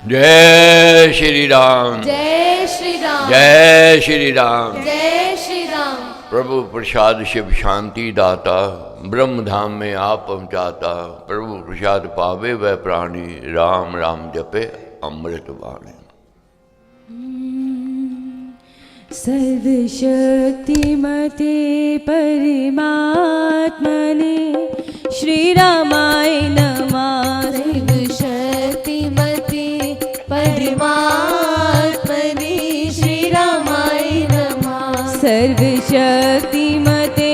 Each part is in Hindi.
जय श्री राम, जय श्री राम, जय श्री राम, जय श्री राम। प्रभु प्रसाद शिव शांति दाता, ब्रह्म धाम में आप पहुँचाता। प्रभु प्रसाद पावे वह प्राणी, राम राम जपे अमृत वाणी। सर्वशक्तिमते परमात्मने श्री रामाय नमः। सर्वशक्तिमते परमात्मने श्री रामाय नमः। सर्वशक्तिमते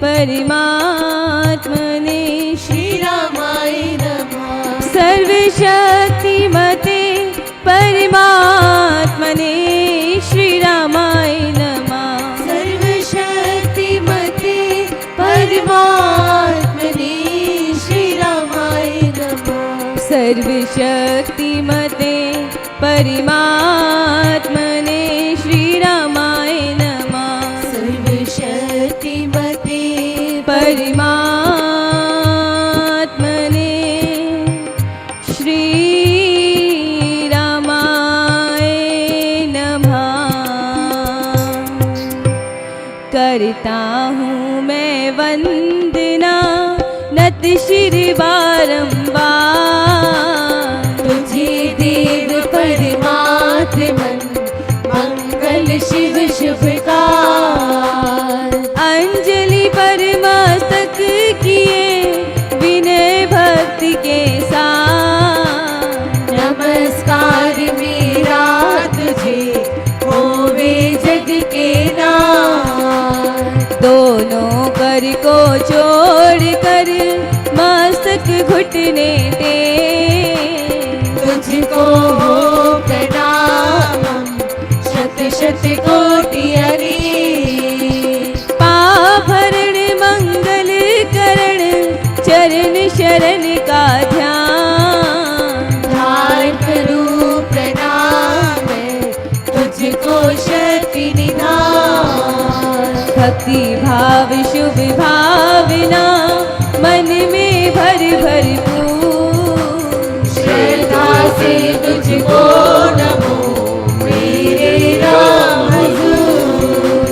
परमात्मने श्री रामाय नमः। सर्वशक्तिमते परमात्मने श्री रामाय नमः। सर्वशक्तिमते परमात्मने श्री रामाय नमः। सर्वशक्तिमते परमात्मने श्री रामाय नमः। सर्वशक्तिमते परमात्मने श्री रामाय नमः। करता हूँ मैं वंदना नत शिर बारंबार। तुझे देव परमात्मन मंगल शिव शुभकार। अंजलि पर मस्तक किए विनय भक्ति के साथ। नमस्कार मेरा तुझे होवे जग के नाथ। दोनों कर को छोड़ कर मस्तक घुटने टेक। तुझको हो प्रणाम शत शत कोटि अरे। पाभरण मंगल करण चरण शरण का ध्यान। धार करूं प्रणाम तुझको शक्ति निधान। भक्ति भाव शुभ भावना मन में भर भर पूर। श्रद्धा से तुझको नमो मेरे राम हुजूर।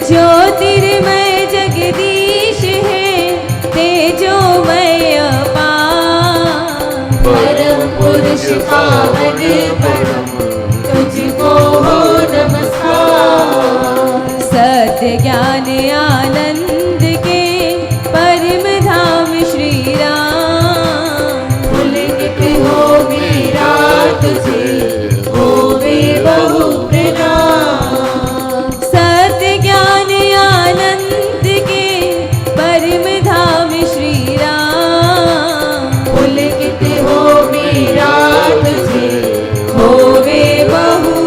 ज्योतिर्मय जगदीश है तेजोमय अपार। परम पुरुष पावन परम तुझको हो नमस्कार। सत्य ज्ञान आनंद के परम धाम श्री राम। पुलकित हो मेरा तुझे होवे बहु प्रणाम। सत्य ज्ञान आनंद के परम धाम श्री राम। पुलकित हो मेरा तुझे होवे बहु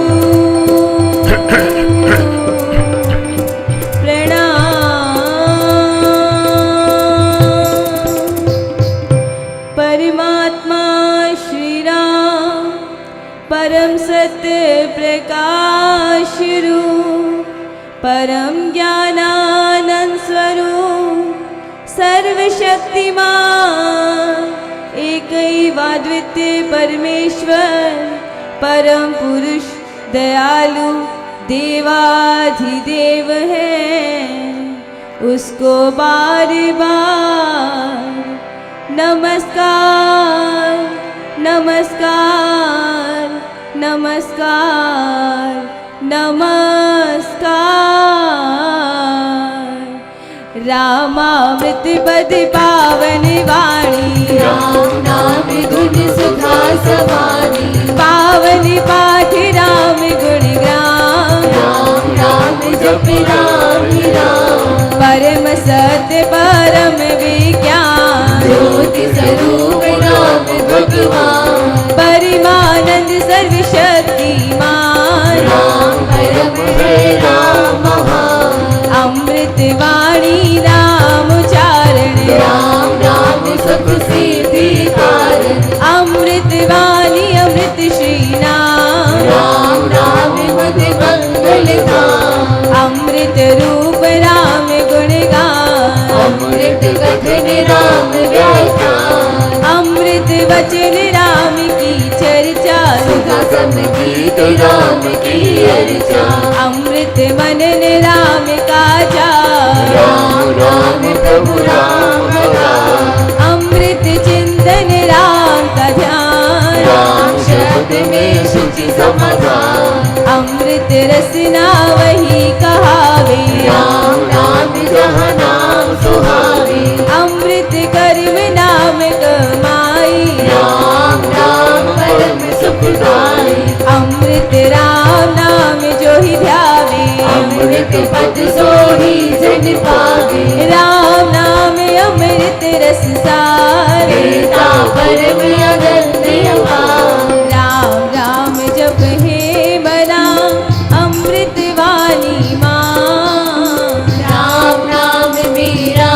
परमात्मा श्री राम परम सत्य प्रकाश रूप, परम ज्ञानानंद स्वरूप, सर्वशक्तिमान एकैवाद्वितीय परमेश्वर, परम पुरुष दयालु देवाधिदेव है। उसको बार बार नमस्कार नमस्कार नमस्कार नमस्कार। रामामृत पद पावन वाणी, राम नाम गुण सुधा सवानी। पावन पाठ राम गुण ग्राम, राम राम जप राम राम। परम सत्य परम विज्ञान, ज्योति स्वरूप राम भगवान। परिमानंद सर्वशक्तिमान, राम परम है राम महान। अमृत वाणी राम उच्चारण, राम राम सब सिद्धि कारण। अमृत वाणी अमृत श्री नाम, राम राम मद मंगल धाम। अमृत रूप राम गुणगान, अमृत कथन राम व्याख्यान। अमृत वचन राम की चर्चा। उत्तम गीत राम की अर्चा। अमृत मनन राम का जाप, राम राम प्रभु राम राम। अमृत चिंतन राम का ध्यान, राम शब्द में शुचि समाधान। अमृत रसना वही कहावे, राम नाम जहाँ नाम सुहावे। अमृत कर्म नाम कमाई, राम नाम परम सुखदाई। अमृत राम नाम जो ही ध्यावे, अमृत पद सोही जन पावे। राम नाम अमृत रस सार, देता परम अनंत अपार। राम राम जप हे बना अमृत वाणी माँ, राम नाम मेरा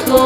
को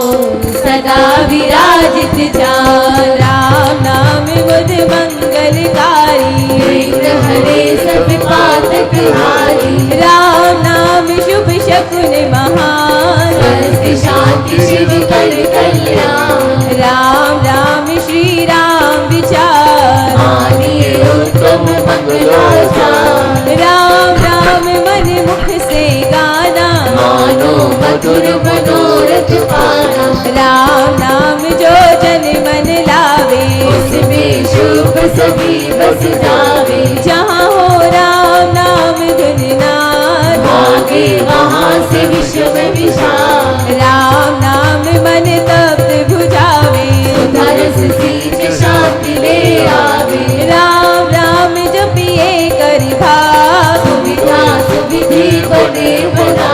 सदा विराजित जान। राम नाम बुध मंगलकारी, विघ्न हरे सब पातक हारी। राम नाम शुभ शकुन महान, स्वस्थ शांति शिव कर कल्याण। राम राम श्री राम विचार, मानिए उत्तम मंगलाचार। राम राम मन मुख से गाना, मानो मधुर मनोरथ पाना। राम नाम जो जन मन लावे, उसमें शुभ सभी बस जावे। जहाँ हो राम नाम धुन नाद, भागे वहाँ से विश्व विशाल। राम नाम मन तप्त भुजावे, सुधरस सींच शांति ले आवे। राम राम जपिए करि भाग, सुविधा सुविधि बने बना।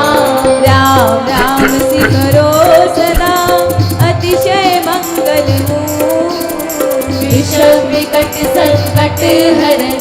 राम राम सिमरो सदा अतिशय मंगल मूल। विषम विकट संकट हरण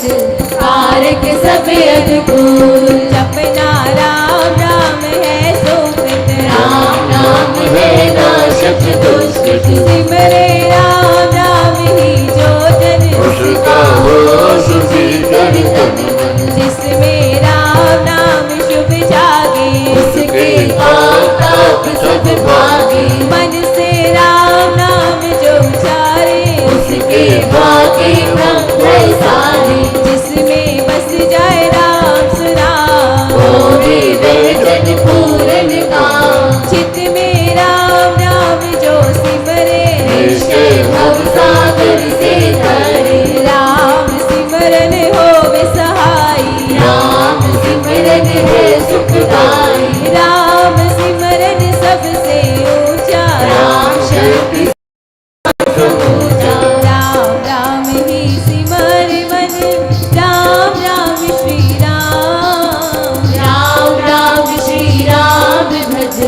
कारक सब अनुकूल। जपना राम राम है सुकृत, राम नाम है नाशक दुष्ट। सिमरे राम राम ही जो जन, उसका हो सुखी कर तन मन। जिसमें राम नाम शुभ जागे, उसके पाप ताप सब भागे। मन से राम नाम जो उचारे, उसके भागे ब्रह्म सारे। जिसमें बस जाए राम सुनाम, होवे वचन पूरन काम। चित में राम नाम जो सिमरे, निश्चय भव सागर से तरे। राम सिमरन होवे सहाई, राम सिमरन है सुखदाई। राम सिमरन सबसे ऊंचा, राम शक्ति समूचा। राम राम ही सिमर मन, राम राम श्री राम, राम राम श्री राम भज।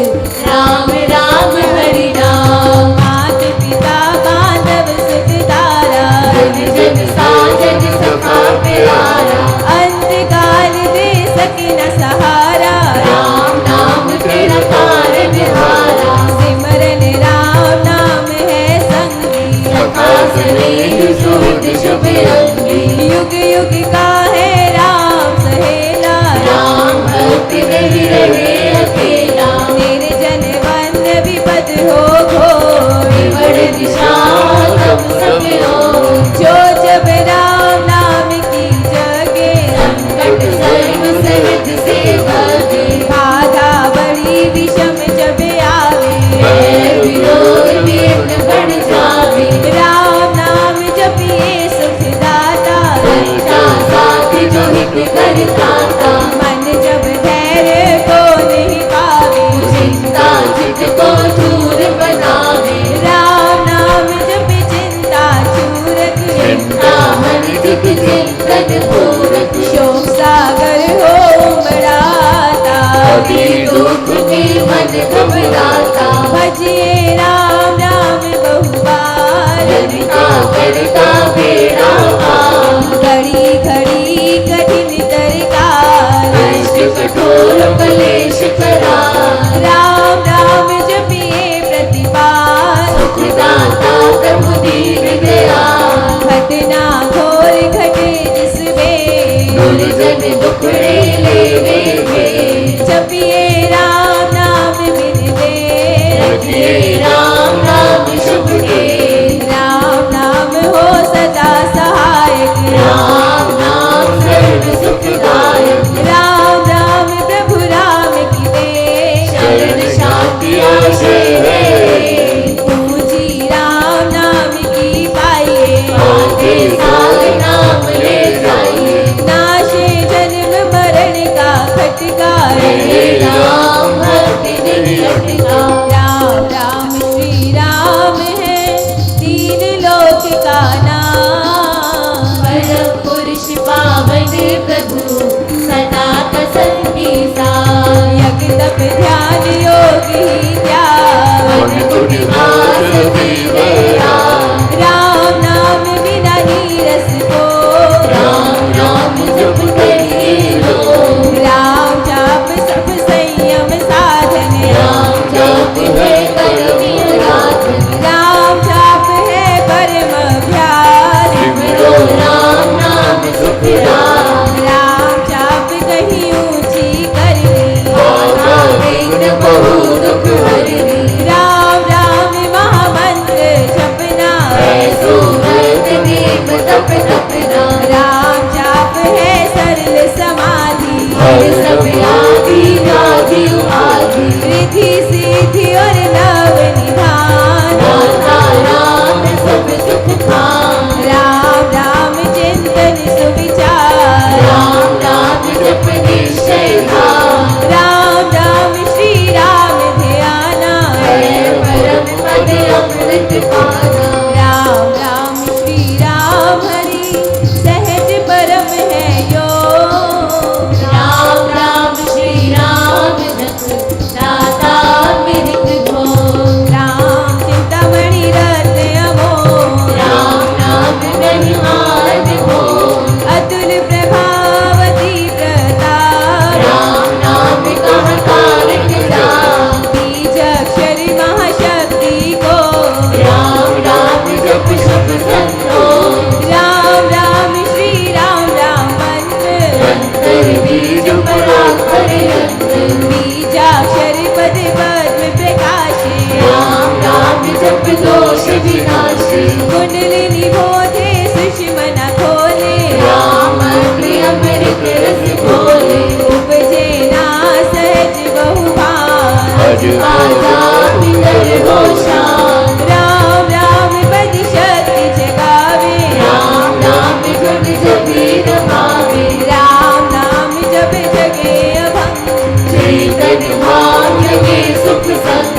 राम राम हरि नाम। मात पिता बांधव सुख तारा, जन जन साजन सखा प्यारा। अंत काल दे सके न सहारा, राम नाम तेरा कारण हारा। सिमरन राम नाम है संगी, सखा स्नेह सुहृद शुभ अंगी। युग युग का है राम सहेला, राम भक्त नहीं रहे अकेला। निर्जन वन विपद हो घोर, विमल दिशा तब सब ओर। जो जब राम नाम की जगे, संकट सर्व सहज से भागे। बाधा बड़ी विषम जब आवे, भय विरोध विघ्न बढ़ जावे। राम नाम जपिए सुखदाता, सच्चा साथ जो हित करता। मन जब धैर्य को नहीं पावे, चिंता चित को चूर बनावे। राम नाम जप चिंता चूरक, चिंता मन चित चिंतन पूरक। शोक सागर हो उमड़ाता, कभी दुख में मन घबराता। भजिए राम नाम बहुबार, ललिता करता बेड़ा पार। घड़ी घड़ी कठिन तरकार, कष्ट कठोर कलेश करा। राम राम जपिए प्रतिपाल, सुखदाता प्रभु दीन दया। घटना घोर घटे जिसमें, दुर्जन दुखड़े लेवे वे। जपिए राम नाम बिन दे, रखिए राम नाम शुभ के। राम नाम हो सदा सहायक, राम नाम खटका रहे राम भक्ति नहीं अटका। राम राम श्री राम है तीन लोक का नाम। परम पुरुष पावन प्रभु सदा कसम की यज्ञ तप ध्यान योग ही त्याग। मन को निवास देवरा राम नाम बिना नीरस को राम राम जप करिए लोग। राम जाप सब संयम साधन। राम जाप है करनी राधन। राम जाप है परम अभ्यास। सिमरो राम नाम सुख राम। राम जाप कहीं ऊंची करनी। बाधा विघ्न बहु दुख हरनी। राम राम महामंत्र जपना। ऐसो व्रत नेम तप तपना। राम जाप है सरल समाधि। हर सब आदि व्याधि उपाधि। रिद्धि सिद्धि और नव निधान। दाता राम सब सुख खान। राम राम चिंतन सुविचार। राम राम जप निश्चय धाम। राम राम श्री राम ध्याना। है परम पद अमृत पाना। राम राम श्री राम हरि सहज परम है योग। राम राम श्री राम रख दाता मृत भोग। राम चिंतामणि रत्न अमोघ। राम नाम महिमान भोग। अतुल प्रभावती प्रताप। राम नाम कह कारक जाप। बीज अक्षर महाशक्ति को। राम राम जप सब संतोष। राम राम श्री राम राम मंत्र। अंतर बीज परात्पर यंत्र। बीजाक्षर पद पद्म प्रकाशे। राम राम जप दोष विनाशी। कुंडलिनी बोधे सुषमना खोले। राम अमृत रस घोले। उपजे ना सहज बहुभान। भज आजाद कर हो शान। राम राम पद शक्ति जगावे। राम नाम जप जपी रमावे। राम नाम जप जगे अभंग। चेतन भाग्य के सुख संग।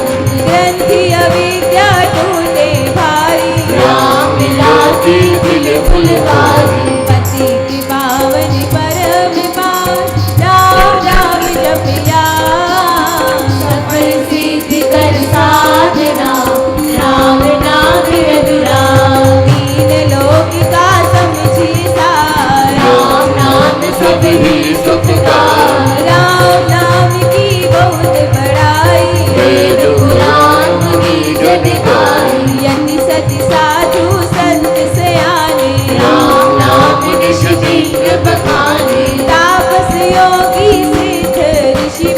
ग्रंथि अविद्या टूटे भारी। राम मिलाती दिल फुलवारी। पति पावन परम पावन। राम राम जपिया सफल सिद्धि कर साधना। राम नाम रघुरा। तीन लोक का समझी सार। राम नाम सब ही सुख का। राम नाम की बहुत बड़ाई। वेद पुराण मुनि जन गाई। यति सति साधु संत सयाने। राम नाम निष्ठिक बखाने। तापस योगी सिद्ध ऋषि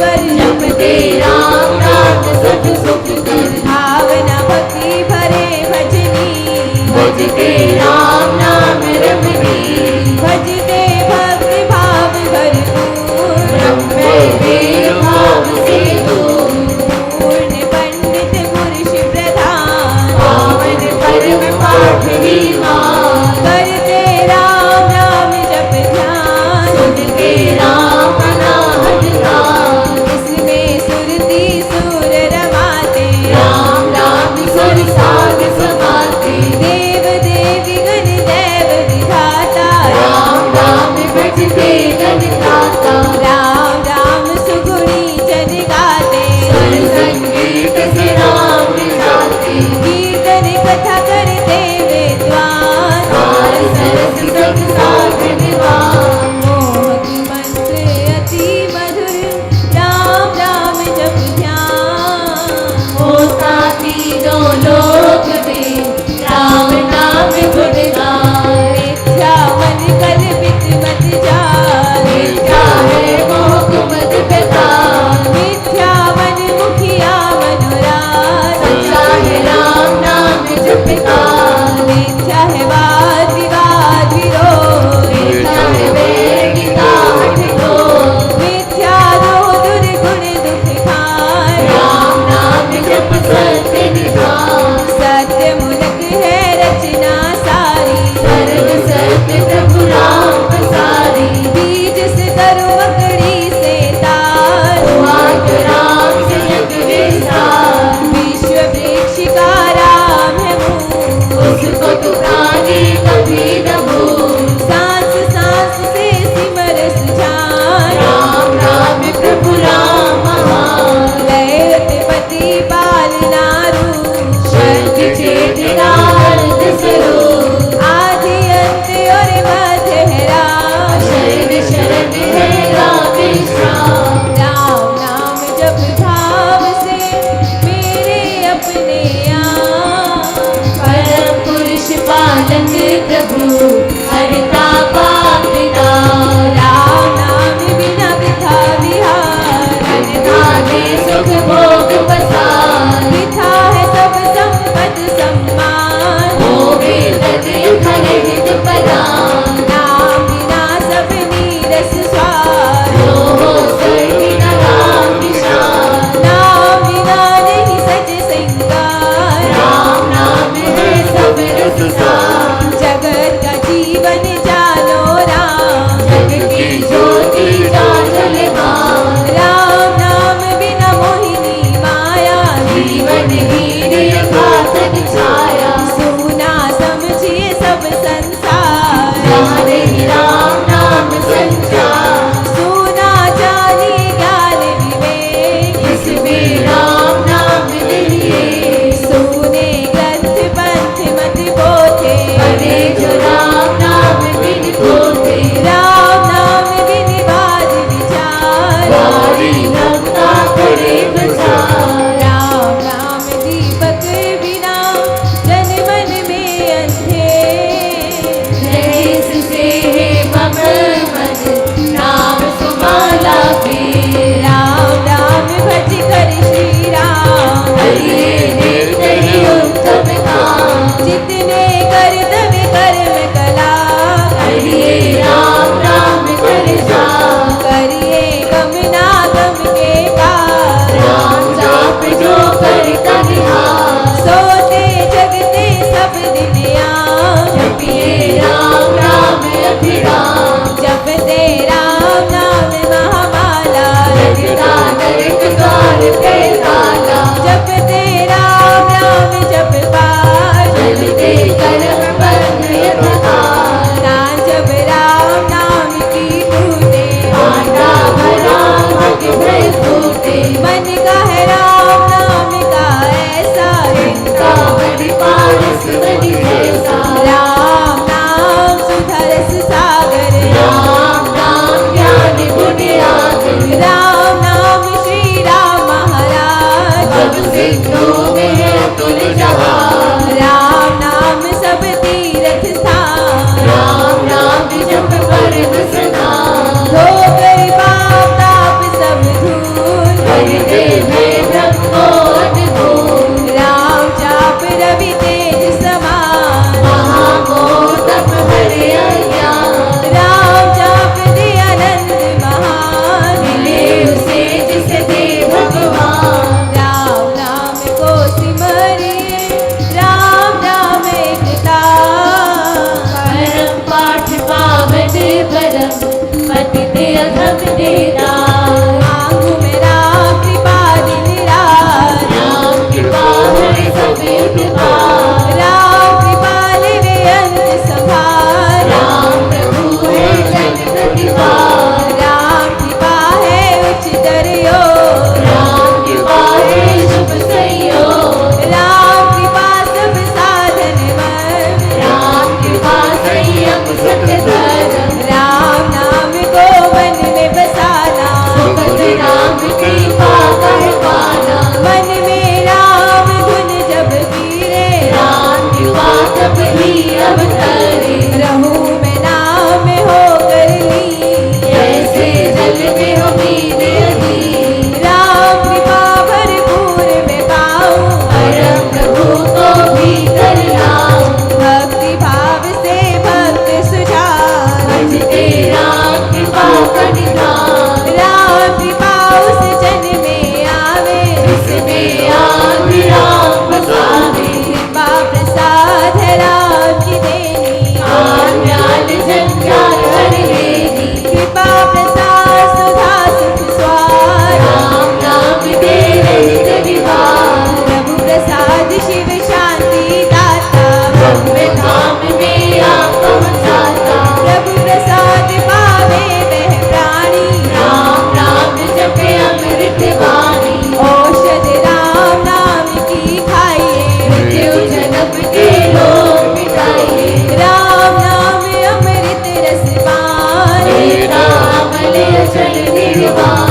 निर्वाण।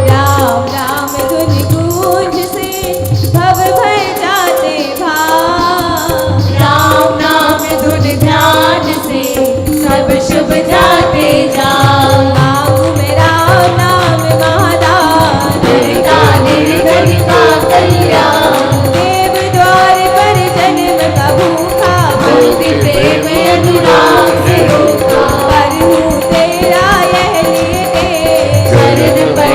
राम राम धुन गूंज से भव भय जाते भाव। राम नाम धुन ध्यान से सब शुभ जाते जाओ। मांगू मैं राम नाम महादान। करता निर्धन का कल्याण। देव द्वार पर जन्म का भूखा भक्ति प्रेम अनुराग से होगा। पर हूँ तेरा यह लेके शरण पर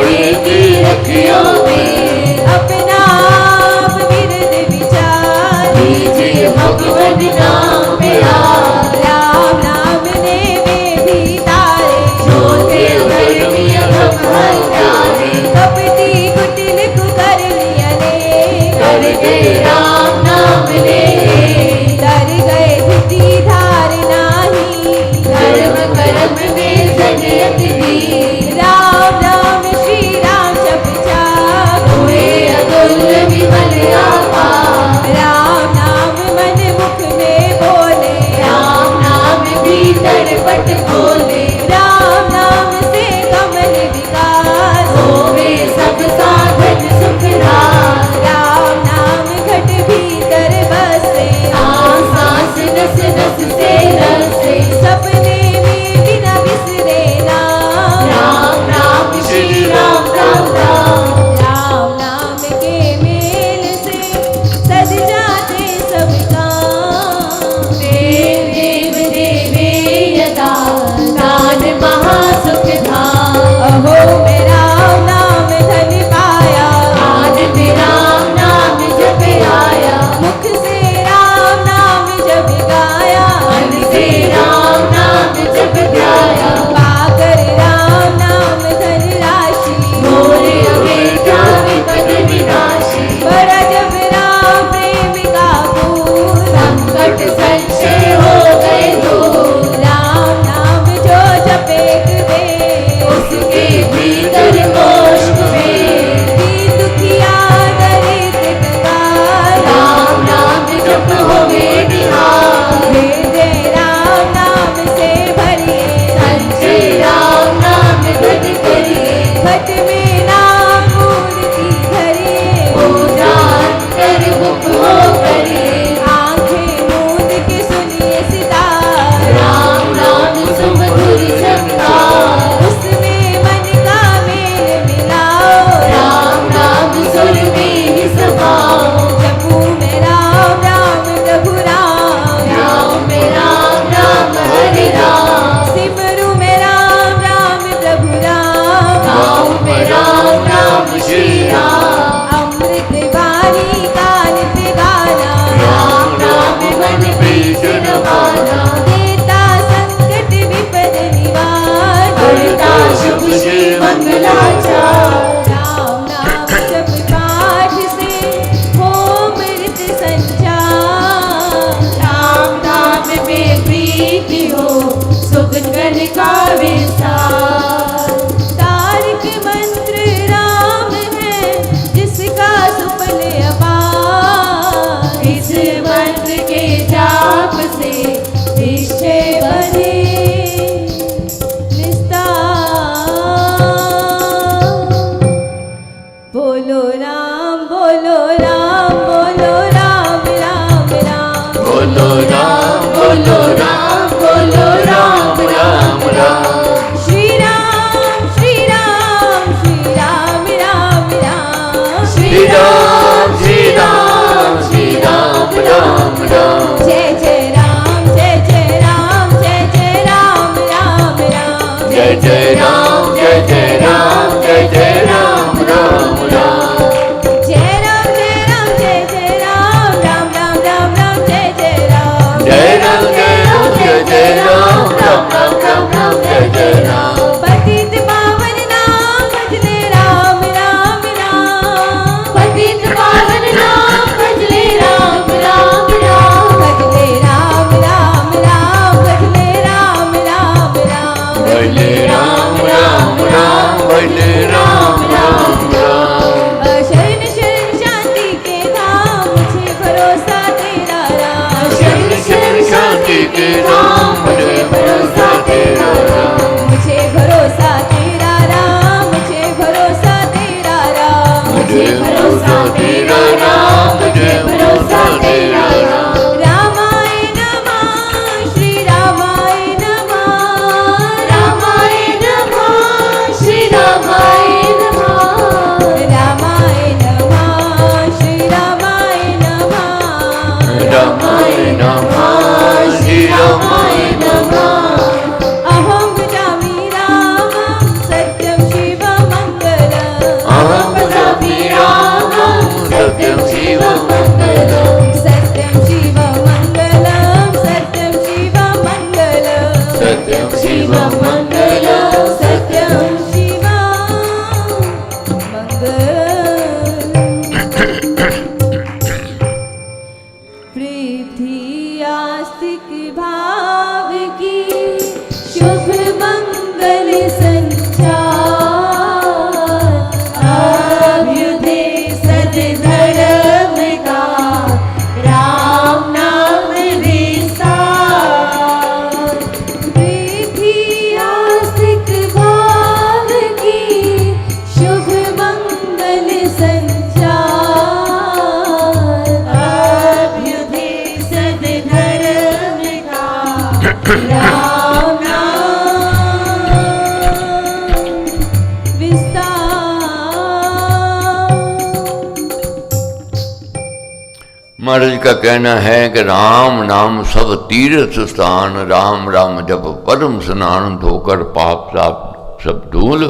महाराज का कहना है कि राम नाम सब तीर्थ स्थान, राम राम जप परम स्नान, धोकर पाप साप सब धूल,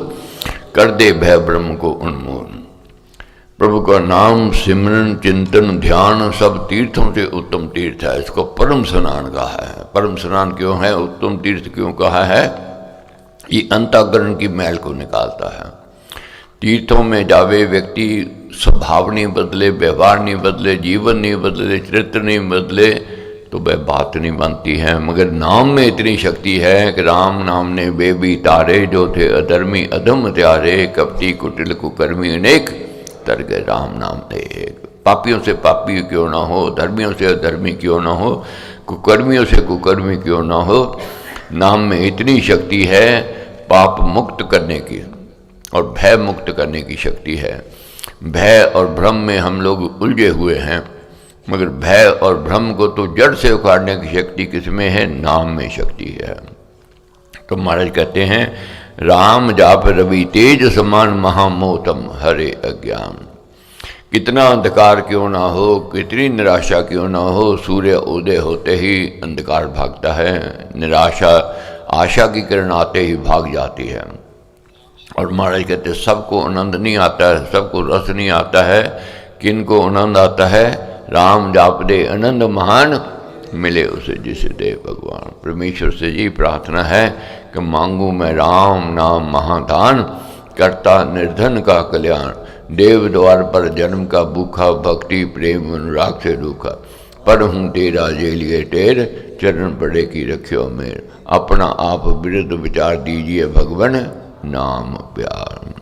कर दे भय ब्रह्म को उन्मूलन। प्रभु का नाम सिमरन चिंतन ध्यान सब तीर्थों से उत्तम तीर्थ है। इसको परम स्नान कहा है। परम स्नान क्यों है, उत्तम तीर्थ क्यों कहा है? ये अंतःकरण की मैल को निकालता है। तीर्थों में जावे व्यक्ति स्वभाव नहीं बदले, व्यवहार नहीं बदले, जीवन नहीं बदले, चरित्र नहीं बदले, तो वह बात नहीं बनती है। मगर नाम में इतनी शक्ति है कि राम नाम ने वे भी तारे, जो थे अधर्मी अधम त्यारे, कपटी कुटिल कुकर्मी अनेक, तर गए राम नाम ने एक। पापियों से पापी क्यों ना हो, धर्मियों से अधर्मी क्यों ना हो, कुकर्मियों से कुकर्मी क्यों ना हो, नाम में इतनी शक्ति है पाप मुक्त करने की और भय मुक्त करने की शक्ति है। भय और भ्रम में हम लोग उलझे हुए हैं, मगर भय और भ्रम को तो जड़ से उखाड़ने की शक्ति किसमें है? नाम में शक्ति है। तो महाराज कहते हैं राम जाप रवि तेज समान, महामोहतम हरे अज्ञान। कितना अंधकार क्यों ना हो, कितनी निराशा क्यों ना हो, सूर्य उदय होते ही अंधकार भागता है, निराशा आशा की किरण आते ही भाग जाती है। और महाराज कहते सबको आनंद नहीं आता है, सबको रस नहीं आता है। किनको आनंद आता है? राम जाप दे आनंद महान, मिले उसे जिसे दे भगवान। परमेश्वर से यही प्रार्थना है कि मांगू मैं राम नाम महादान, करता निर्धन का कल्याण, देव द्वार पर जन्म का भूखा, भक्ति प्रेम अनुराग से रूखा, पर हूँ तेरा जे लिए टेर, चरण पड़े की रखियो मेर, अपना आप विरुद्ध विचार दीजिए भगवान, नाम प्यार।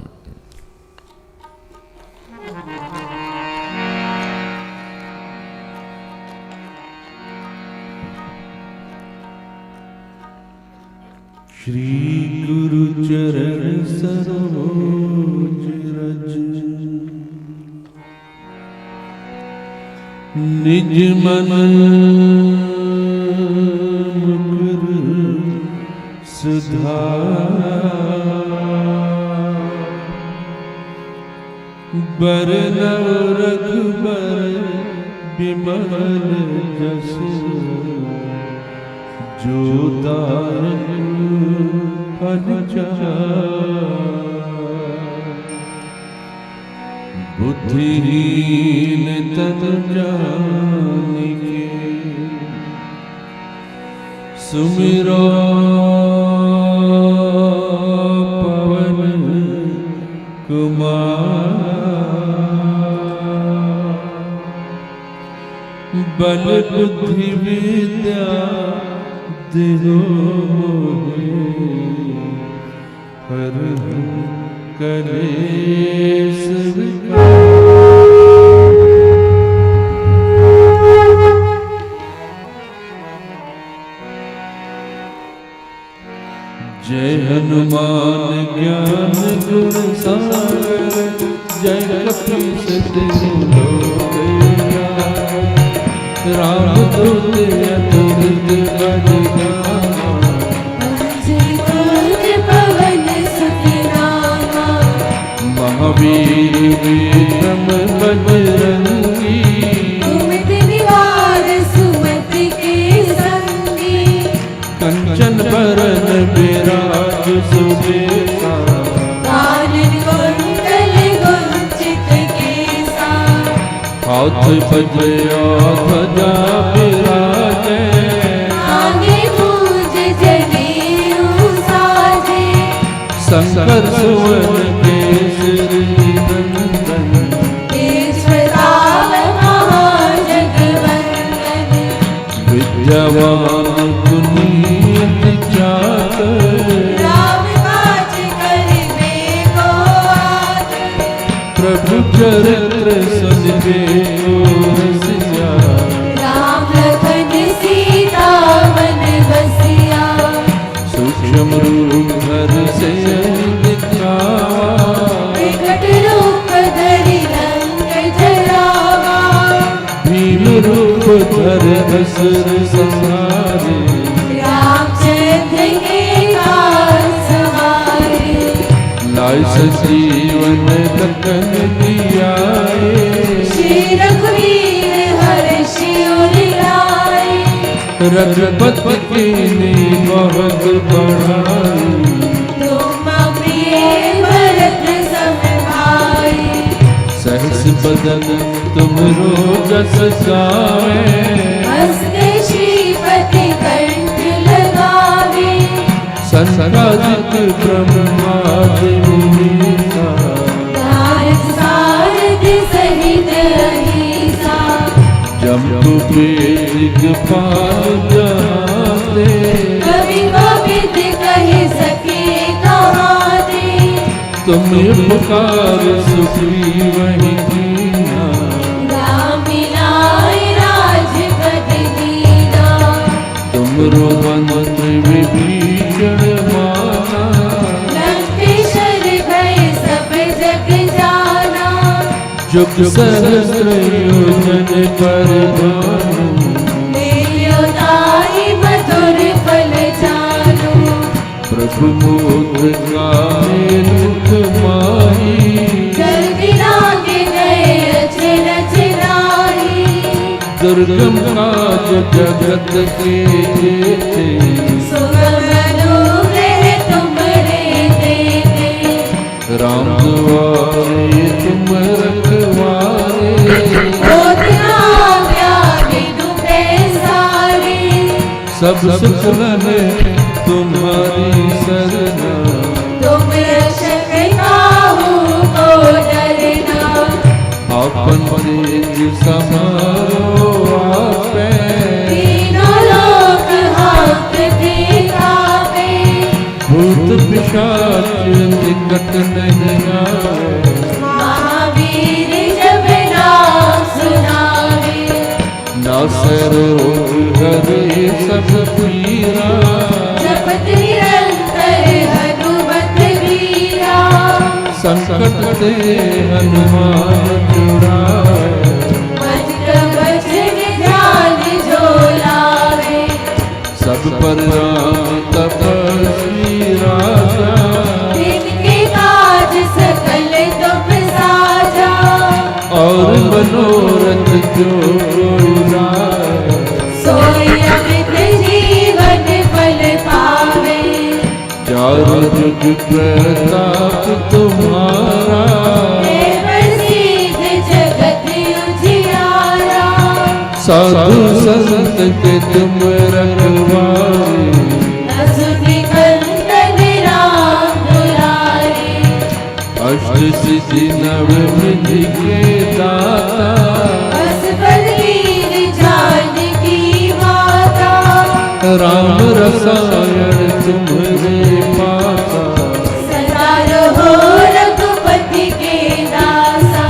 श्री गुरु चरण सरोज रज, निज मन मुकुर सुधार, बरनव रघुबर बिमल जस, जो दारुण फल चार। बुद्धिहीन तन जानिके, सुमिरो पवन कुमार। बल बुद्धि विद्या दिलो मोहे, हर कलेश विकार। जय हनुमान ज्ञान गुण सागर, जय कपीस तिहु लोक उजागर। राम दूत अतुलित बल धामा, पवन सुत नामा। महावीर विक्रम बजरंगी, सुमति निवार सुमति के संगी। कंचन बरन विराज सुबेसा, कानन कुंडल कुंचित केसा। हाथ बजया ध्वजा विराजे, आगे पूज जनेऊ साजे। शंकर सुवन केसरी नंदन, ईश्वराव महाजगवंदन। विद्यावान पुनीत चाकर, राम काज करिबे को आतुर। प्रभु चरित्र सुनिबे को रसिया। राम लखन सीता मन बसिया। सूक्ष्म रूप धर से दिखावा, विकट रूप धरि लंक जरावा। भीम रूप धर असुर संहारे, रामचंद्र के काज सवारे। लाय संजीवन लखन जियाए, श्री रघुवीर हर्ष रघुपति कीन्ही बहुत बढ़ाई। तुम प्रिय भरत सम भाई। सहस बदन तुमरो जस गावे। हंसते श्रीपति कंठ लगावे। संकादिक ब्रह्मादि मुनीसा। भारत सारथि सहित अहिसा। जम्बु के दिग्पाल जाते। कवि कवित कह सके कहाँ दे। तुम पुकार सुग्रीवहि कीन्हा। राम मिलाए राजपद दीना। तुमरो मंत्र विभीषण माना। लंकेश्वर भय सब जग जाना। जुग सहस्र योजन पर भानु। लियो ताहि मधुर फल जानू। प्रभु मुद्रिका दुख माही। जल्दी लागे गए अचरज राही। दुर्गम काज जगत के जेते। सुगम अनुग्रह तुम्हरे देते। राम दुआरे तुम रखवारे। होत आज्ञा बिनु पैसारे। सब सुख लहे तुम्हारी सरना। तुम रक्षक काहू को डरना। आपन तेज समारो आपे। तीनों लोक हाँकते कापे। भूत पिशाच निकट नहीं आवे। महावीर जब नाम सुनावे। नासै रोग हरे सब पीरा। जपत निरंतर हनुमत वीरा। संकट ते हनुमान छुड़ाए। मन क्रम वचन ध्यान जो लावे। सब पर राम तपस्वी राजा। तिनके काज सकल तुम साजा। और मनोरथ जो कोई लाए। सोई अमृत जीवन फल पावे। चारों जुग प्रताप तुम्हारा। देव सिद्ध जगत उजियारा। साधु संत के तुम रखवारे। असुनि कंदन राम दुलारे। अष्ट सिद्धि नव निधि के दाता। असबर लीन जानकी माता। राम रसायन तुम्हारे पासा। सदा रहो रघुपति के दासा।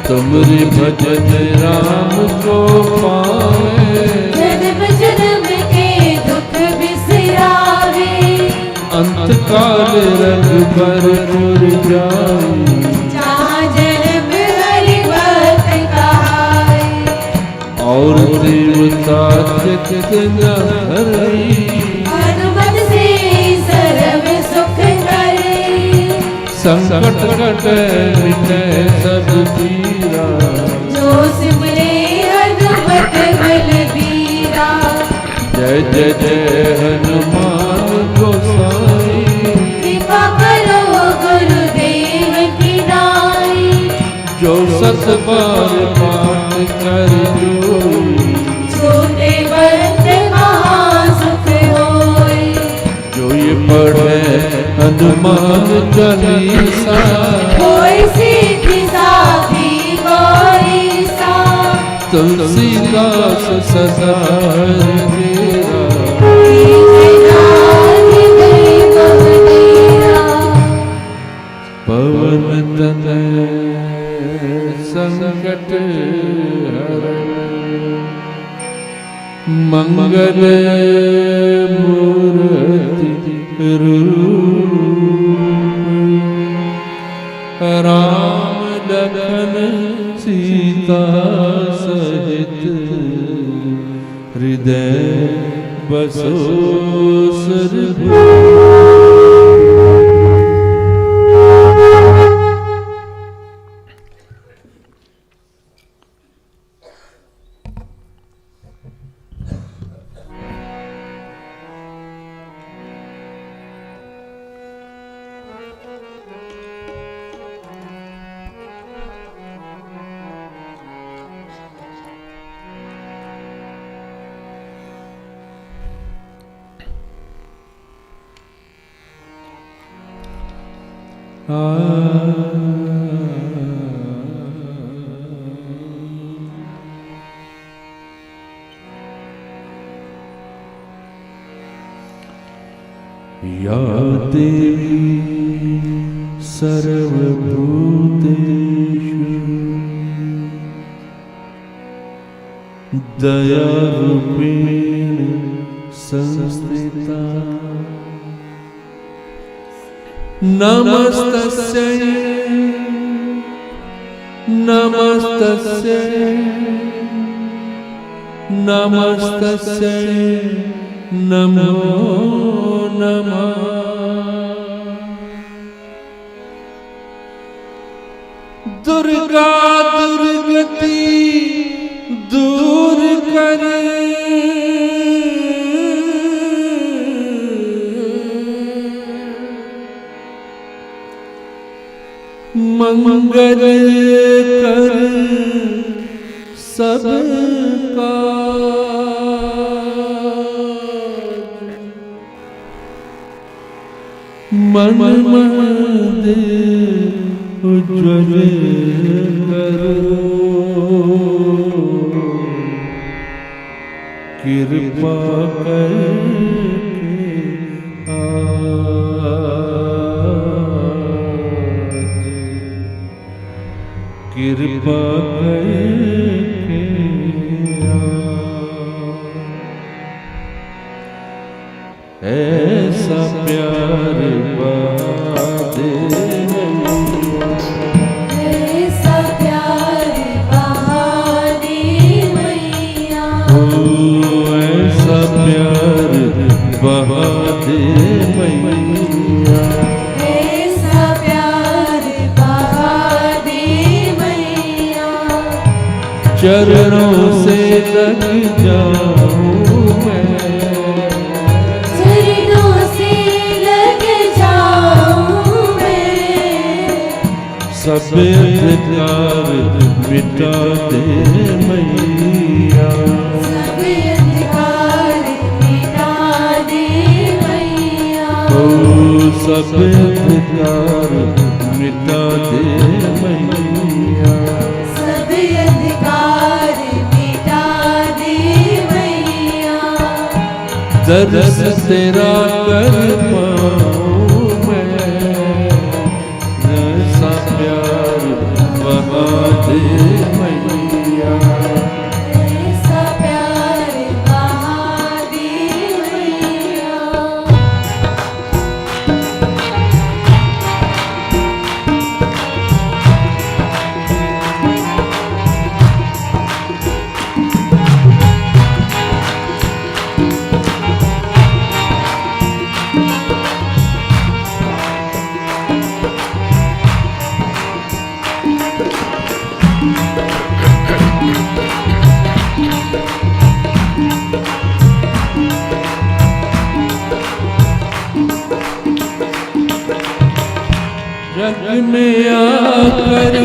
तुमरे भजन राम को पावे। जन्म जन्म के दुख बिसरावे। अंत काल रघुबर पुर जाई। जहाँ जन्म हरि भक्त कहाई। और देवता चित्त न हरई। हनुमत से सर्व सुख करे। संकट कटे मिटे सब पीरा। जो सिमरे हनुमत बलबीरा। जय जय जय हनुमान गोसाई। कृपा करो गुरुदेव की नाई। जो सत बार पाठ कर जोई। छोटे बंद महा सुख होई। जो ये पढ़े हनुमान चालीसा। कोई सिद्धि साखी कोई सा। तुलसीदास सदा मेरा। पवन तनय संकट हरण। मंगल मूर्ति रूप। राम लखन सीता सहित। हृदय बसो सुरभूप। या देवी सर्वभूतेषु दयारूपेण संस्थिता नमस्तस्यै नमस्तस्यै नमस्तस्यै नमो नमः। दुर्गा दुर्गति दूर करे मंगल कर सबका मन मंदिर उज्ज्वल करो कृपा करके आज कृपा करके ऐसा प्यार बादे ऐसा प्यार बहाने मैया ऐसा प्यार बहादे मैया ऐसा प्यार बहाने मैया चरणों से लग जाऊं मैं चरणों से लग जाऊं मैं सब अंधकार मिटा दे मैया सब अंधकार मिटा दे मैया ओ सब अंधकार मिटा दे मैया सब अंधकार मिटा दे मैया दर्श तेरा कर पाऊं मैं ऐसा प्यार बहा दे मैया ऐसा प्यार बहा दे मैया जग में आकर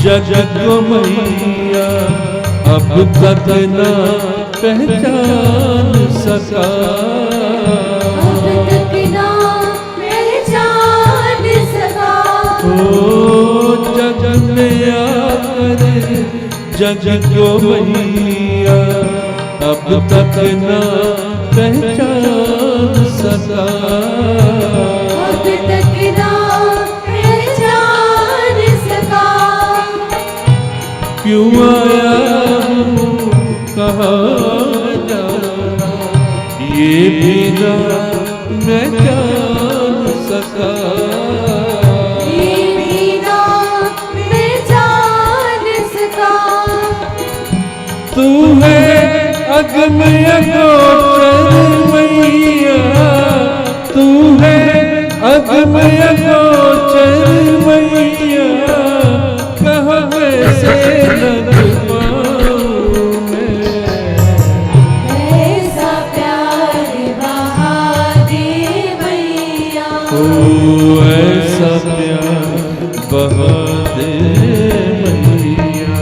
जग को मैया अब तक न पहचान सका अब तक ना पहचान सका ओ जग में आकर जग को मैया अब तक न पहचान सका अब तक ना पहचान सका क्यों आया हूँ कहाँ जाना ये भी ना मैं जान सका ये भी ना मैं जान सका तू है अगम अगोचर मैया तू है अगम अगोचर मैया कहाँ से लग पाऊं मैं ऐसा प्यार बहा दे मैया ओ ऐसा प्यार बहा दे मैया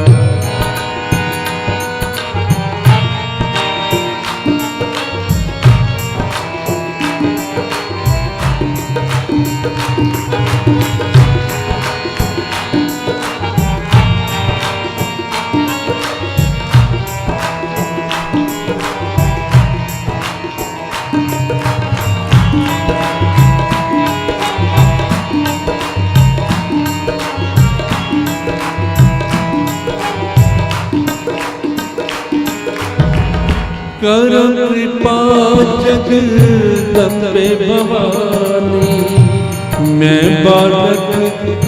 करो कृपा जगदम्बे भवानी, मैं बालक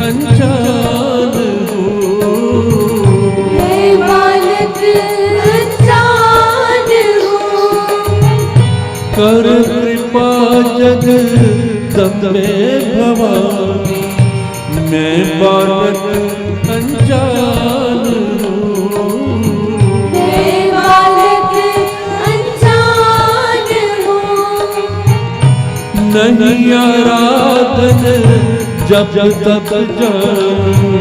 अनजान हूँ। मैं बालक अनजान हूँ। करो कृपा जगदम्बे भवानी, मैं बालक अनजान हूँ। मैं बालक अनजान हूँ। नहीं आराधन जब तक जाऊं,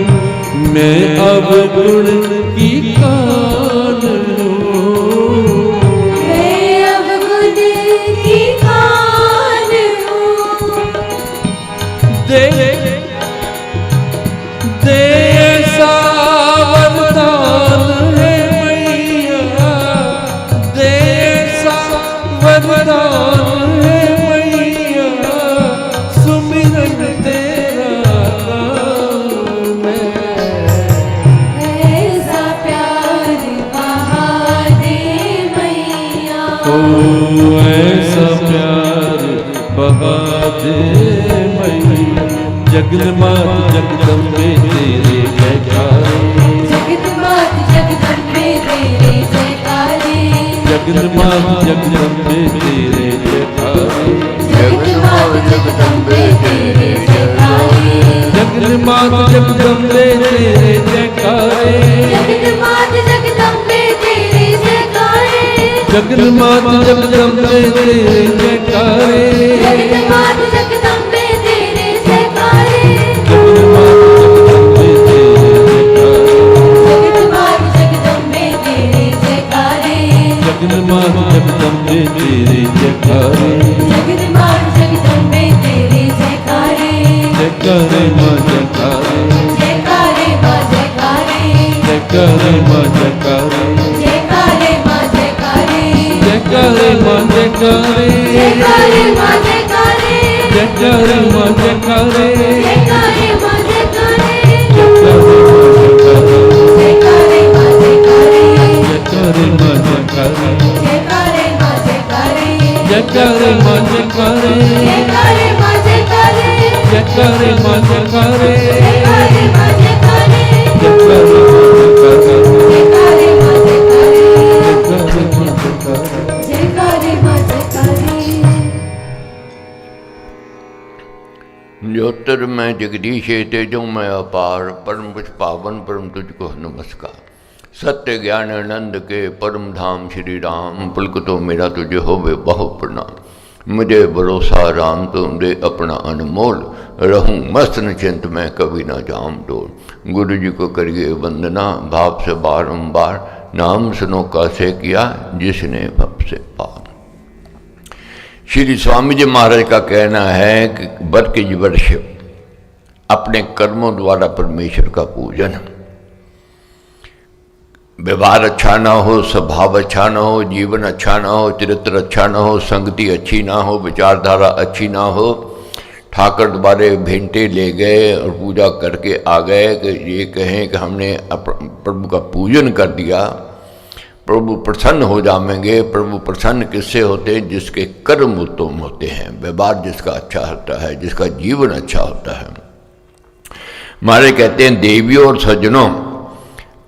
मैं अवगुण की कान हूँ। मैं अवगुण की कान हूँ। दे ऐसा वरदान है मैया, दे ऐसा वरदान है मैया, सुमिरन तेरा नाम है। ऐसा प्यार बहा दे मैया। ओ ऐसा प्यार बहा दे मैया, जगन्मात जगदम्बे तेरे जयकारे। जगन्मात जगदम्बे तेरे जयकारे। जगन्मात जगदम्बे तेरे जयकारे। जगन्मात जगदम्बे तेरे जयकारे। जगन्मात जगदम्बे तेरे जयकारे। जगन्मात जगदम्बे तेरे जयकारे। जगन्मात जगदम्बे तेरे जयकारे। जगन्मात जगदम्बे तेरे जयकारे। जगन्मात जगदम्बे तेरे जयकारे। जगन्मात जगदम्बे तेरे जयकारे। जगन्मात जगदम्बे तेरे जयकारे। जगन्मात जगदम्बे तेरे जयकारे। जयकारे माँ जयकारे। जयकारे माँ जयकारे। जयकारे माँ जयकारे। जयकारे माँ जयकारे। जयकारे माँ जयकारे। जयकारे माँ जयकारे। जयकारे माँ जयकारे। जयकारे माँ जयकारे। जयकारे माँ जयकारे। जयकारे माँ जयकारे। जयकारे माँ जयकारे। जयकारे माँ जयकारे। जयकारे माँ जयकारे। जयकारे माँ जयकारे। जयकारे माँ जयकारे। जयकारे माँ जयकारे। जयकारे माँ जयकारे। जयकारे माँ जयकारे। ज्योतिर्मय जगदीश तेजो में अपार, परम कुछ पावन परम तुझको नमस्कार। सत्य ज्ञान आनंद के परम धाम श्री राम, पुलक तो मेरा तुझे होवे बहु प्रणाम। मुझे भरोसा राम तुम दे अपना अनमोल, रहूं मस्त निश्चिंत में कभी ना जाम डोल। गुरु जी को करिए वंदना भाव से बारंबार, नाम सुनो कैसे किया जिसने भव से पार। श्री स्वामी जी महाराज का कहना है कि वर्ष वर्ष अपने कर्मों द्वारा परमेश्वर का पूजन, व्यवहार अच्छा ना हो, स्वभाव अच्छा ना हो, जीवन अच्छा ना हो, चरित्र अच्छा ना हो, संगति अच्छी ना हो, विचारधारा अच्छी ना हो, ठाकर द्वारे भेंटे ले गए और पूजा करके आ गए कि ये कहें कि हमने प्रभु का पूजन कर दिया, प्रभु प्रसन्न हो जाएंगे। प्रभु प्रसन्न किससे होते हैं? जिसके कर्म उत्तम होते हैं, व्यवहार जिसका अच्छा होता है, जिसका जीवन अच्छा होता है। हमारे कहते हैं देवियों और सज्जनों,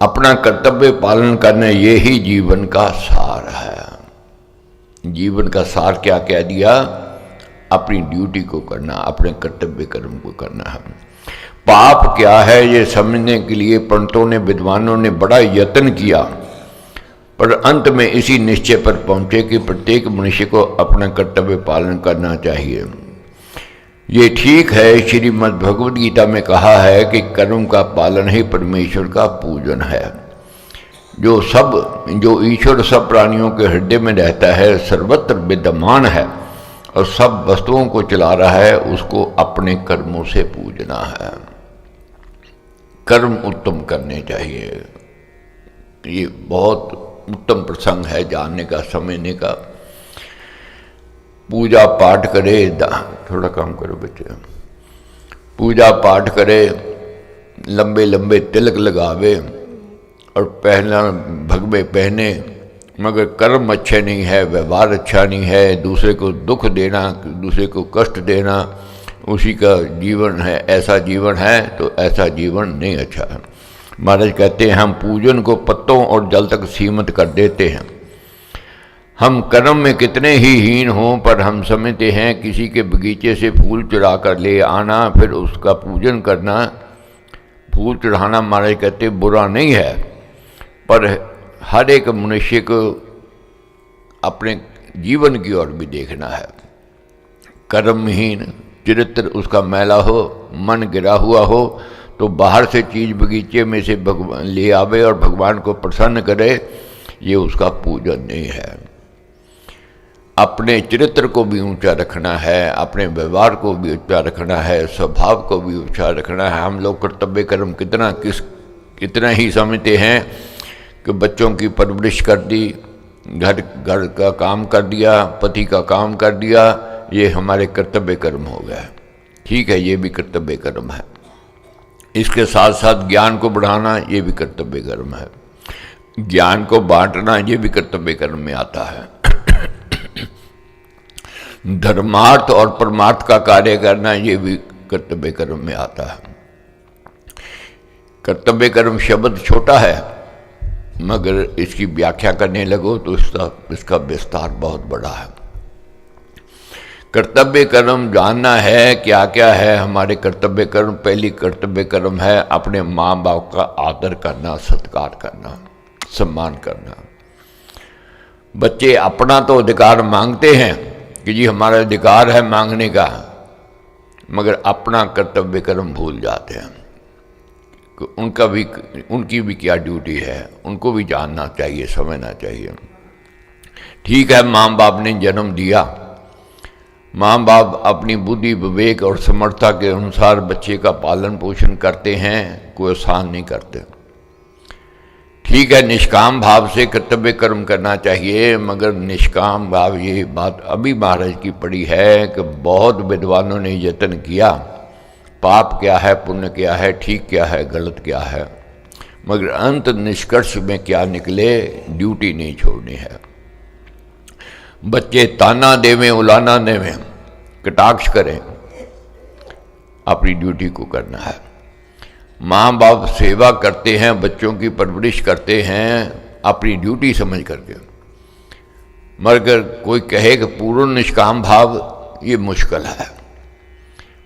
अपना कर्तव्य पालन करना ये ही जीवन का सार है। जीवन का सार क्या कह दिया? अपनी ड्यूटी को करना, अपने कर्तव्य कर्म को करना है। पाप क्या है ये समझने के लिए पंडितों ने, विद्वानों ने बड़ा यत्न किया, पर अंत में इसी निश्चय पर पहुंचे कि प्रत्येक मनुष्य को अपना कर्तव्य पालन करना चाहिए। ये ठीक है, श्रीमद् भगवद गीता में कहा है कि कर्म का पालन ही परमेश्वर का पूजन है। जो ईश्वर सब प्राणियों के हृदय में रहता है, सर्वत्र विद्यमान है और सब वस्तुओं को चला रहा है, उसको अपने कर्मों से पूजना है। कर्म उत्तम करने चाहिए। ये बहुत उत्तम प्रसंग है जानने का, समझने का। पूजा पाठ करे, थोड़ा काम करो बच्चे, पूजा पाठ करे, लंबे लंबे तिलक लगावे और पहना भगवे पहने, मगर कर्म अच्छे नहीं है, व्यवहार अच्छा नहीं है, दूसरे को दुख देना, दूसरे को कष्ट देना उसी का जीवन है, ऐसा जीवन है तो ऐसा जीवन नहीं अच्छा है। महाराज कहते हैं हम पूजन को पत्तों और जल तक सीमित कर देते हैं। हम कर्म में कितने ही हीन हों पर हम समझते हैं किसी के बगीचे से फूल चुरा कर ले आना फिर उसका पूजन करना, फूल चढ़ाना महाराज कहते बुरा नहीं है, पर हर एक मनुष्य को अपने जीवन की ओर भी देखना है। कर्महीन चरित्र उसका मैला हो, मन गिरा हुआ हो तो बाहर से चीज़ बगीचे में से भगवान ले आवे और भगवान को प्रसन्न करे, ये उसका पूजन नहीं है। अपने चरित्र को भी ऊंचा रखना है, अपने व्यवहार को भी ऊंचा रखना है, स्वभाव को भी ऊंचा रखना है। हम लोग कर्तव्य कर्म कितना ही समझते हैं कि बच्चों की परवरिश कर दी, घर का काम कर दिया, पति का काम कर दिया, ये हमारे कर्तव्य कर्म हो गया। ठीक है, ये भी कर्तव्य कर्म है। इसके साथ साथ ज्ञान को बढ़ाना ये भी कर्तव्य कर्म है, ज्ञान को बांटना ये भी कर्तव्य कर्म में आता है। धर्मार्थ और परमार्थ का कार्य करना ये भी कर्तव्य कर्म में आता है। कर्तव्य कर्म शब्द छोटा है मगर इसकी व्याख्या करने लगो तो इसका विस्तार बहुत बड़ा है। कर्तव्य कर्म जानना है क्या क्या है हमारे कर्तव्य कर्म। पहली कर्तव्य कर्म है अपने माँ बाप का आदर करना, सत्कार करना, सम्मान करना। बच्चे अपना तो अधिकार मांगते हैं कि जी हमारा अधिकार है मांगने का, मगर अपना कर्तव्य कर्म भूल जाते हैं कि उनकी भी क्या ड्यूटी है, उनको भी जानना चाहिए, समझना चाहिए। ठीक है, माँ बाप ने जन्म दिया, माँ बाप अपनी बुद्धि विवेक और समर्थता के अनुसार बच्चे का पालन पोषण करते हैं, कोई आसान नहीं करते। ठीक है, निष्काम भाव से कर्तव्य कर्म करना चाहिए, मगर निष्काम भाव, ये बात अभी महाराज की पड़ी है कि बहुत विद्वानों ने यत्न किया, पाप क्या है, पुण्य क्या है, ठीक क्या है, गलत क्या है, मगर अंत निष्कर्ष में क्या निकले, ड्यूटी नहीं छोड़नी है। बच्चे ताना देवें, उलाना देवें, कटाक्ष करें, अपनी ड्यूटी को करना है। माँ बाप सेवा करते हैं, बच्चों की परवरिश करते हैं अपनी ड्यूटी समझ करके, मगर कोई कहे कि पूर्ण निष्काम भाव, ये मुश्किल है।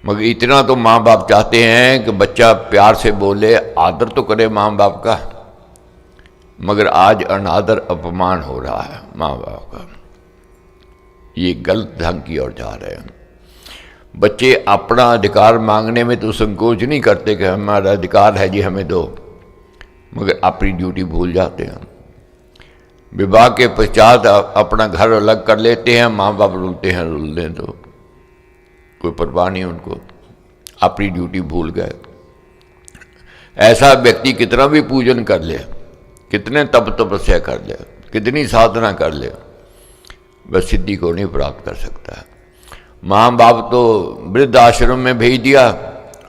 मगर इतना तो माँ बाप चाहते हैं कि बच्चा प्यार से बोले, आदर तो करे माँ बाप का, मगर आज अनादर अपमान हो रहा है माँ बाप का, ये गलत ढंग की ओर जा रहे हैं। बच्चे अपना अधिकार मांगने में तो संकोच नहीं करते कि हमारा अधिकार है जी हमें दो, मगर अपनी ड्यूटी भूल जाते हैं। विवाह के पश्चात अपना घर अलग कर लेते हैं, माँ बाप रुलते हैं, रुल दें तो कोई परवाह नहीं उनको, अपनी ड्यूटी भूल गए। ऐसा व्यक्ति कितना भी पूजन कर ले, कितने तप तपस्या कर ले, कितनी साधना कर ले, बस सिद्धि को नहीं प्राप्त कर सकता है। माँ बाप तो वृद्ध आश्रम में भेज दिया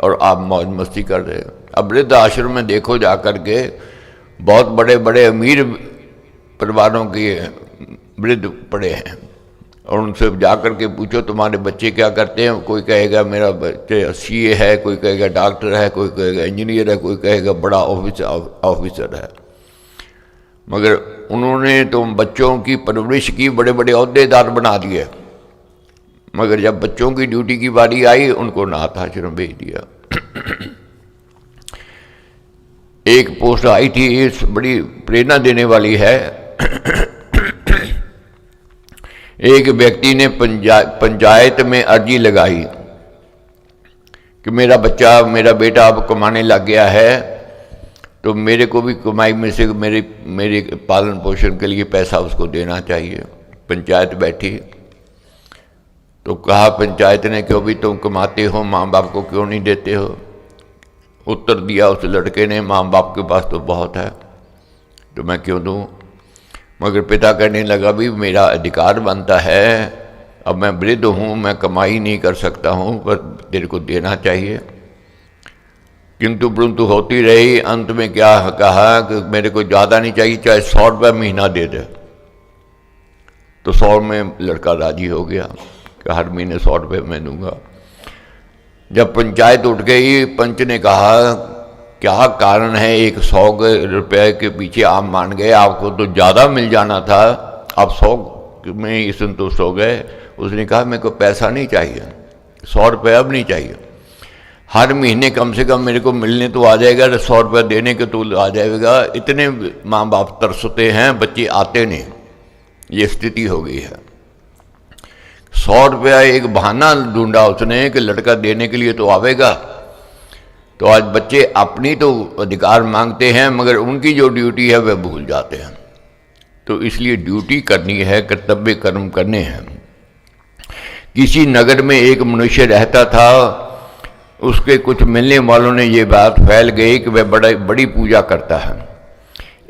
और आप मौज मस्ती कर रहे हो। अब वृद्ध आश्रम में देखो जा कर के बहुत बड़े बड़े अमीर परिवारों के वृद्ध पड़े हैं, और उनसे जा कर के पूछो तुम्हारे बच्चे क्या करते हैं, कोई कहेगा मेरा बच्चे सीए है, कोई कहेगा डॉक्टर है, कोई कहेगा इंजीनियर है, कोई कहेगा बड़ा ऑफिसर है। मगर उन्होंने तो बच्चों की परवरिश की, बड़े बड़े ओहदेदार बना दिए, मगर जब बच्चों की ड्यूटी की बारी आई उनको अनाथ आश्रम भेज दिया। एक पोस्ट आई थी, इस बड़ी प्रेरणा देने वाली है। एक व्यक्ति ने पंचायत में अर्जी लगाई कि मेरा बेटा अब कमाने लग गया है, तो मेरे को भी कमाई में से मेरे पालन पोषण के लिए पैसा उसको देना चाहिए। पंचायत बैठी तो कहा पंचायत ने, क्यों भी तुम कमाते हो, माँ बाप को क्यों नहीं देते हो? उत्तर दिया उस लड़के ने, माँ बाप के पास तो बहुत है तो मैं क्यों दूँ? मगर पिता कहने लगा, भी मेरा अधिकार बनता है, अब मैं वृद्ध हूँ, मैं कमाई नहीं कर सकता हूँ, पर तेरे को देना चाहिए। किंतु परंतु होती रही। अंत में क्या कहा कि मेरे को ज़्यादा नहीं चाहिए, चाहे 100 रुपये महीना दे दे, तो 100 में लड़का राजी हो गया कि हर महीने 100 रुपये मैं दूंगा। जब पंचायत उठ गई, पंच ने कहा क्या कारण है, एक 100 रुपये के पीछे आप मान गए, आपको तो ज़्यादा मिल जाना था, आप 100 में ही संतुष्ट हो गए। उसने कहा मेरे को पैसा नहीं चाहिए, 100 रुपये अब नहीं चाहिए, हर महीने कम से कम मेरे को मिलने तो आ जाएगा, 100 रुपये देने के तो आ जाएगा। इतने माँ बाप तरसते हैं, बच्चे आते नहीं, ये स्थिति हो गई है। 100 रुपया एक बहाना ढूंढा उसने कि लड़का देने के लिए तो आवेगा। तो आज बच्चे अपनी तो अधिकार मांगते हैं, मगर उनकी जो ड्यूटी है वह भूल जाते हैं। तो इसलिए ड्यूटी करनी है, कर्तव्य कर्म करने हैं। किसी नगर में एक मनुष्य रहता था, उसके कुछ मिलने वालों ने ये बात फैल गई कि वह बड़ी पूजा करता है।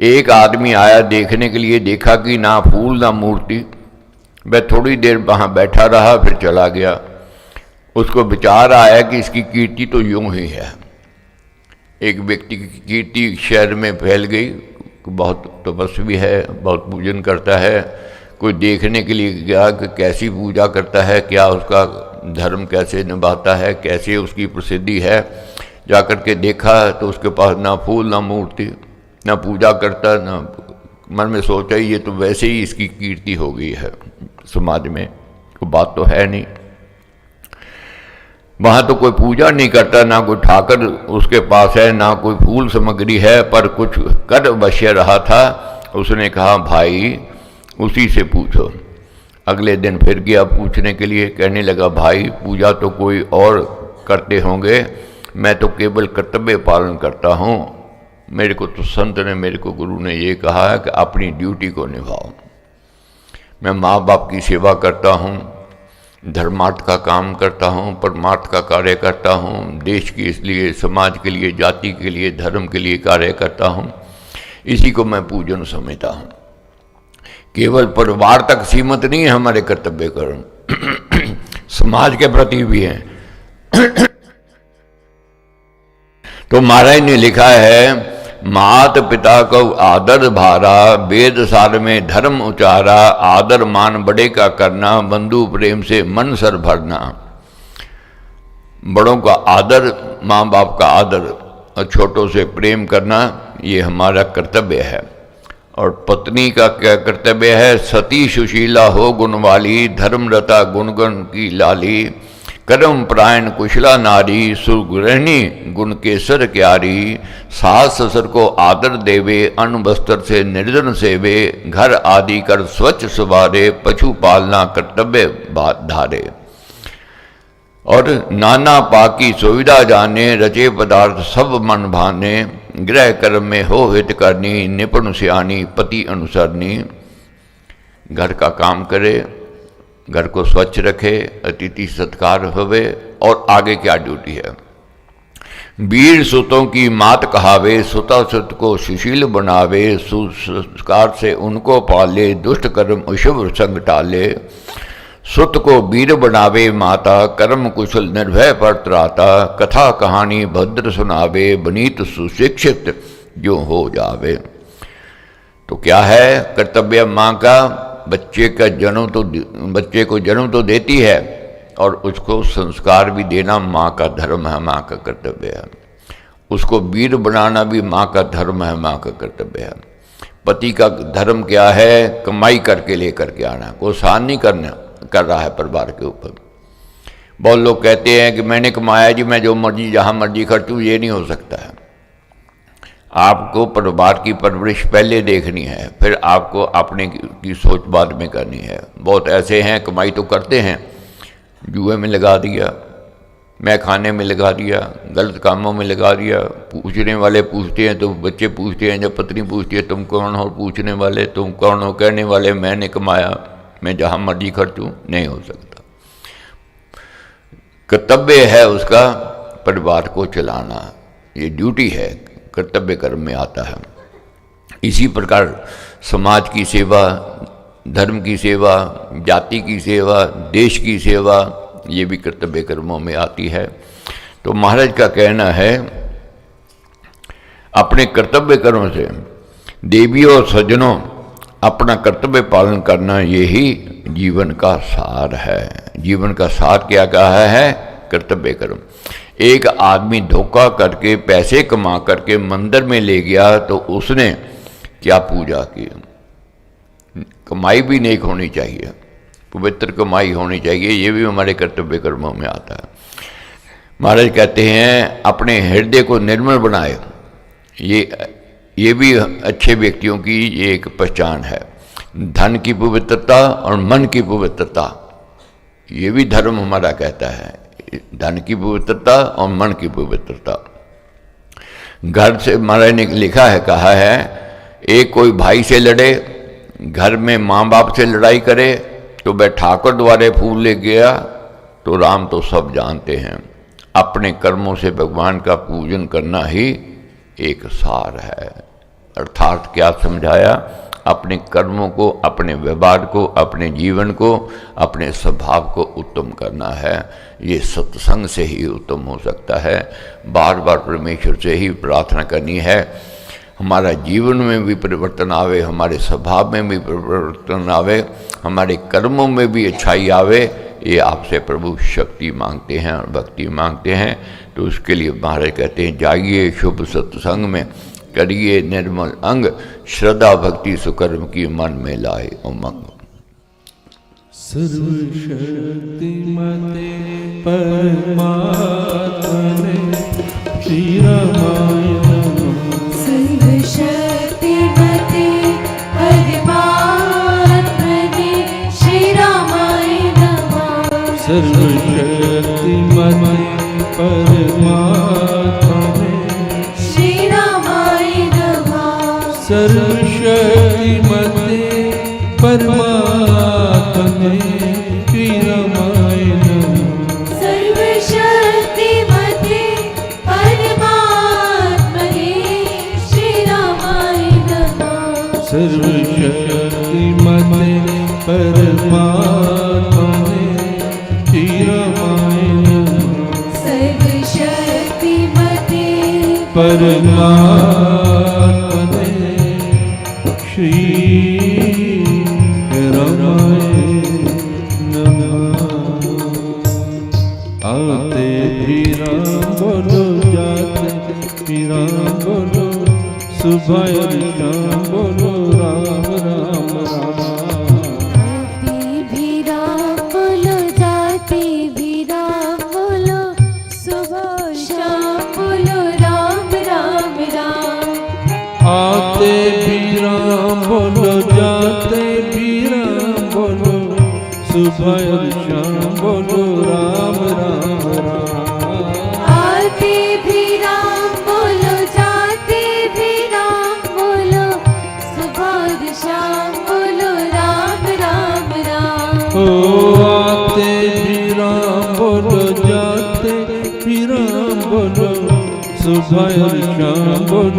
एक आदमी आया देखने के लिए, देखा कि ना फूल ना मूर्ति। वह थोड़ी देर वहाँ बैठा रहा, फिर चला गया। उसको विचार आया कि इसकी कीर्ति तो यूं ही है। एक व्यक्ति की कीर्ति शहर में फैल गई, बहुत तपस्वी है, बहुत पूजन करता है। कोई देखने के लिए गया कि कैसी पूजा करता है, क्या उसका धर्म कैसे निभाता है, कैसे उसकी प्रसिद्धि है। जाकर के देखा तो उसके पास ना फूल ना मूर्ति, ना पूजा करता, ना। मन में सोचा ये तो वैसे ही इसकी कीर्ति हो गई है समाज में, कोई बात तो है नहीं। वहाँ तो कोई पूजा नहीं करता, ना कोई ठाकर उसके पास है, ना कोई फूल सामग्री है, पर कुछ कर अवश्य रहा था। उसने कहा भाई उसी से पूछो। अगले दिन फिर गया पूछने के लिए, कहने लगा भाई पूजा तो कोई और करते होंगे, मैं तो केवल कर्तव्य पालन करता हूँ। मेरे को तो संत ने, मेरे को गुरु ने ये कहा है कि अपनी ड्यूटी को निभाओ। मैं माँ बाप की सेवा करता हूँ, धर्मार्थ का काम करता हूँ, परमार्थ का कार्य करता हूँ, देश के इसलिए, समाज के लिए, जाति के लिए, धर्म के लिए कार्य करता हूँ। इसी को मैं पूजन समझता हूँ। केवल परिवार तक सीमित नहीं है हमारे कर्तव्य कर्म, समाज के प्रति भी हैं। तो महाराज ने लिखा है, मात पिता को आदर भारा, वेद सार में धर्म उचारा, आदर मान बड़े का करना, बंधु प्रेम से मन सर भरना। बड़ों का आदर, माँ बाप का आदर और छोटों से प्रेम करना, ये हमारा कर्तव्य है। और पत्नी का क्या कर्तव्य है, सती सुशीला हो गुणवाली, धर्मरता गुणगण की लाली, कर्म प्रायण कुशला नारी, सुगृहिणी गुण केसर क्यारी, सास ससुर को आदर देवे, अन्न वस्त्र से निर्जन सेवे, घर आदि कर स्वच्छ सुवारे, पशु पालना कर्तव्य धारे। और नाना पाकी सुविधा जाने, रचे पदार्थ सब मन भाने, गृह कर्म में हो हित करनी, निपुण सियानी पति अनुसरनी। घर का काम करे, घर को स्वच्छ रखे, अतिथि सत्कार होवे। और आगे क्या ड्यूटी है, वीर सुतों की मात कहावे, सुता सुत को सुशील बनावे, सुसंस्कार से उनको पाले, दुष्ट कर्म अशुभ संग टाले। सुत को वीर बनावे माता, कर्म कुशल निर्भय पर त्राता, कथा कहानी भद्र सुनावे, बनीत सुशिक्षित जो हो जावे। तो क्या है कर्तव्य माँ का, बच्चे को जन्म तो देती है और उसको संस्कार भी देना माँ का धर्म है, माँ का कर्तव्य है। उसको वीर बनाना भी माँ का धर्म है, माँ का कर्तव्य है। पति का धर्म क्या है, कमाई करके लेकर के आना, कोई सहन नहीं कर रहा है परिवार के ऊपर। बहुत लोग कहते हैं कि मैंने कमाया जी, मैं जो मर्जी जहाँ मर्जी खर्चूँ, ये नहीं हो सकता है। आपको परिवार की परवरिश पहले देखनी है, फिर आपको अपने की सोच बाद में करनी है। बहुत ऐसे हैं कमाई तो करते हैं, जुए में लगा दिया, मैं खाने में लगा दिया, गलत कामों में लगा दिया। पूछने वाले पूछते हैं तो बच्चे पूछते हैं, जब पत्नी पूछती है तुम कौन हो पूछने वाले, तुम कौन हो कहने वाले, मैंने कमाया, मैं जहाँ मर्जी खर्चूँ, नहीं हो सकता। कर्तव्य है उसका परिवार को चलाना, ये ड्यूटी है, कर्तव्य कर्म में आता है। इसी प्रकार समाज की सेवा, धर्म की सेवा, जाति की सेवा, देश की सेवा, ये भी कर्तव्य कर्मों में आती है। तो महाराज का कहना है, अपने कर्तव्य कर्म से देवियों सज्जनों अपना कर्तव्य पालन करना यही जीवन का सार है। जीवन का सार क्या कहा है? कर्तव्य कर्म। एक आदमी धोखा करके पैसे कमा करके मंदिर में ले गया तो उसने क्या पूजा की? कमाई भी नेक होनी चाहिए, पवित्र कमाई होनी चाहिए, ये भी हमारे कर्तव्य कर्मों में आता है। महाराज कहते हैं अपने हृदय को निर्मल बनाए, ये भी अच्छे व्यक्तियों की ये एक पहचान है। धन की पवित्रता और मन की पवित्रता, ये भी धर्म हमारा कहता है, धन की पवित्रता और मन की पवित्रता। घर से महाराज ने लिखा है, कहा है, एक कोई भाई से लड़े, घर में माँ बाप से लड़ाई करे तो वह ठाकुर द्वारे फूल ले गया तो राम तो सब जानते हैं। अपने कर्मों से भगवान का पूजन करना ही एक सार है। अर्थात क्या समझाया? अपने कर्मों को, अपने व्यवहार को, अपने जीवन को, अपने स्वभाव को उत्तम करना है। ये सत्संग से ही उत्तम हो सकता है। बार बार परमेश्वर से ही प्रार्थना करनी है, हमारा जीवन में भी परिवर्तन आवे, हमारे स्वभाव में भी परिवर्तन आवे, हमारे कर्मों में भी अच्छाई आवे। ये आपसे प्रभु शक्ति मांगते हैं और भक्ति मांगते हैं। तो उसके लिए महाराज कहते हैं, जाइए शुभ सत्संग में, करिए निर्मल अंग, श्रद्धा भक्ति सुकर्म की मन में लाए उमंग। सर्वशक्तिमते परमात्मने श्री रामाय नमः। सर्वशक्तिमते परमात्मने श्री रामाय नमः। सर्वशक्तिमते परमात्मने श्री रामाय नमः। सर्वशक्तिमते परमात्मने श्री रामाय नमः। सर्वशक्तिमते परमात्मने श्री रामाय नमः। सर्वशक्तिमते परमात्मने श्री रामाय नमः। सर्वशक्तिमते परमात्मने श्री रामाय नमः। आते भी राम बोलो, जाते भी राम बोलो, सुबह और शाम बोलो राम राम राम। आते भी राम बोलो, जाते भी राम बोलो, सुबह शाम बोलो राम राम राम। आते भी राम बोलो, जाते भी राम बोलो, सुबह और शाम बोलो राम राम राम। आते भी राम बोलो, जाते भी राम बोलो, सुबह शाम बोलो राम राम राम। ओ आते भी राम बोलो, जाते भी राम बोलो, सुबह और शाम बोलो।